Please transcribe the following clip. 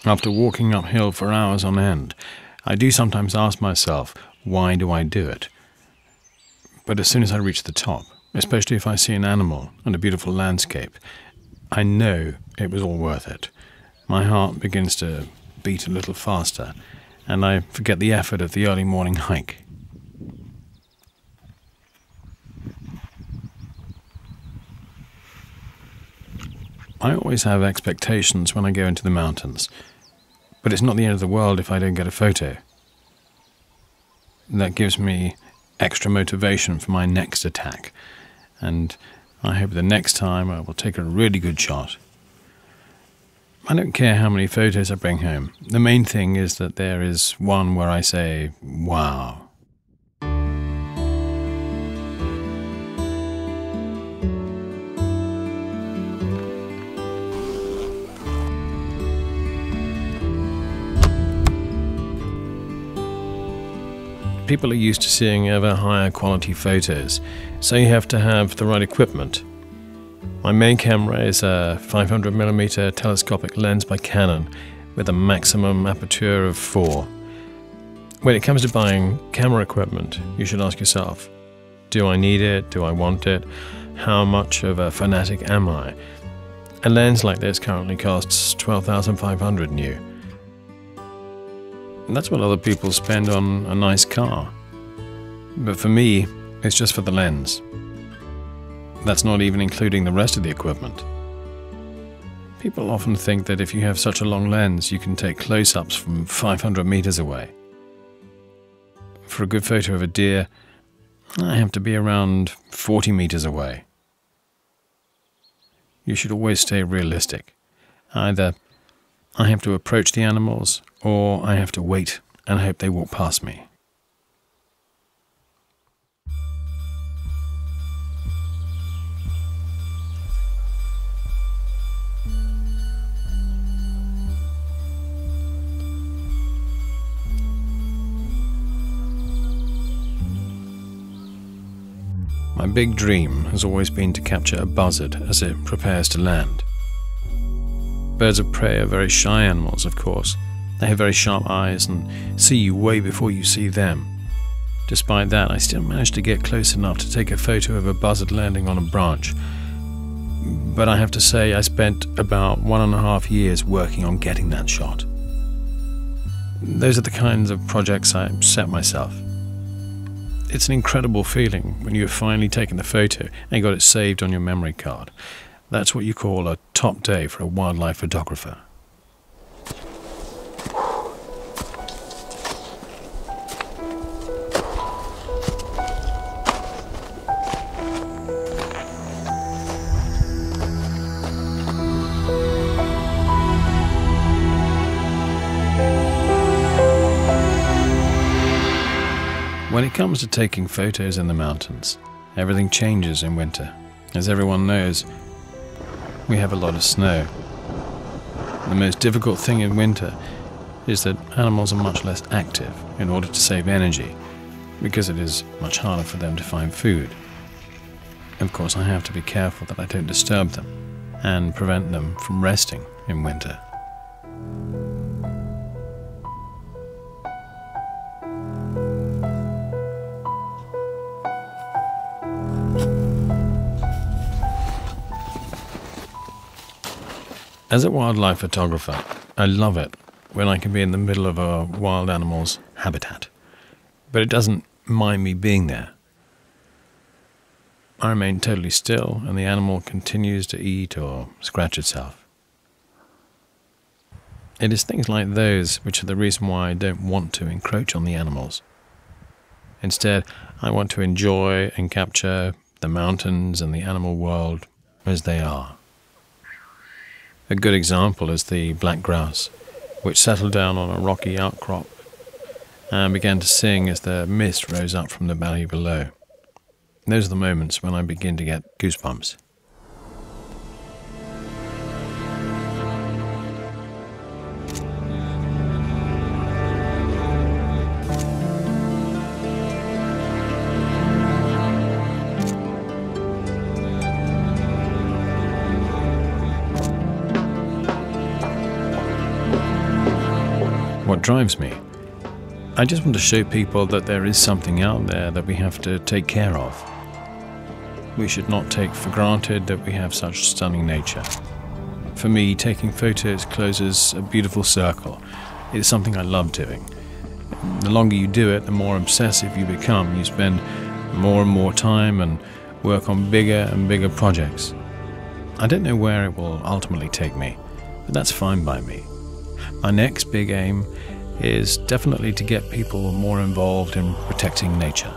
After walking uphill for hours on end, I do sometimes ask myself, why do I do it? But as soon as I reach the top, especially if I see an animal and a beautiful landscape, I know it was all worth it. My heart begins to beat a little faster, and I forget the effort of the early morning hike. I always have expectations when I go into the mountains, but it's not the end of the world if I don't get a photo. That gives me extra motivation for my next attack, and I hope the next time I will take a really good shot. I don't care how many photos I bring home. The main thing is that there is one where I say, wow. People are used to seeing ever higher quality photos, so you have to have the right equipment. My main camera is a 500mm telescopic lens by Canon with a maximum aperture of 4. When it comes to buying camera equipment, you should ask yourself, do I need it? Do I want it? How much of a fanatic am I? A lens like this currently costs $12,500 new. And that's what other people spend on a nice car. But for me, it's just for the lens. That's not even including the rest of the equipment. People often think that if you have such a long lens, you can take close-ups from 500 meters away. For a good photo of a deer, I have to be around 40 meters away. You should always stay realistic. Either I have to approach the animals, or I have to wait and hope they walk past me. My big dream has always been to capture a buzzard as it prepares to land. Birds of prey are very shy animals, of course. They have very sharp eyes and see you way before you see them. Despite that, I still managed to get close enough to take a photo of a buzzard landing on a branch. But I have to say I spent about 1.5 years working on getting that shot. Those are the kinds of projects I set myself. It's an incredible feeling when you have finally taken the photo and got it saved on your memory card. That's what you call a top day for a wildlife photographer. When it comes to taking photos in the mountains, everything changes in winter. As everyone knows, we have a lot of snow. The most difficult thing in winter is that animals are much less active in order to save energy, because it is much harder for them to find food. Of course, I have to be careful that I don't disturb them and prevent them from resting in winter. As a wildlife photographer, I love it when I can be in the middle of a wild animal's habitat, but it doesn't mind me being there. I remain totally still and the animal continues to eat or scratch itself. It is things like those which are the reason why I don't want to encroach on the animals. Instead, I want to enjoy and capture the mountains and the animal world as they are. A good example is the black grouse, which settled down on a rocky outcrop and began to sing as the mist rose up from the valley below. Those are the moments when I begin to get goosebumps. drives me. I just want to show people that there is something out there that we have to take care of. We should not take for granted that we have such stunning nature. For me, taking photos closes a beautiful circle. It is something I love doing. The longer you do it, the more obsessive you become. You spend more and more time and work on bigger and bigger projects. I don't know where it will ultimately take me, but that's fine by me. My next big aim is definitely to get people more involved in protecting nature.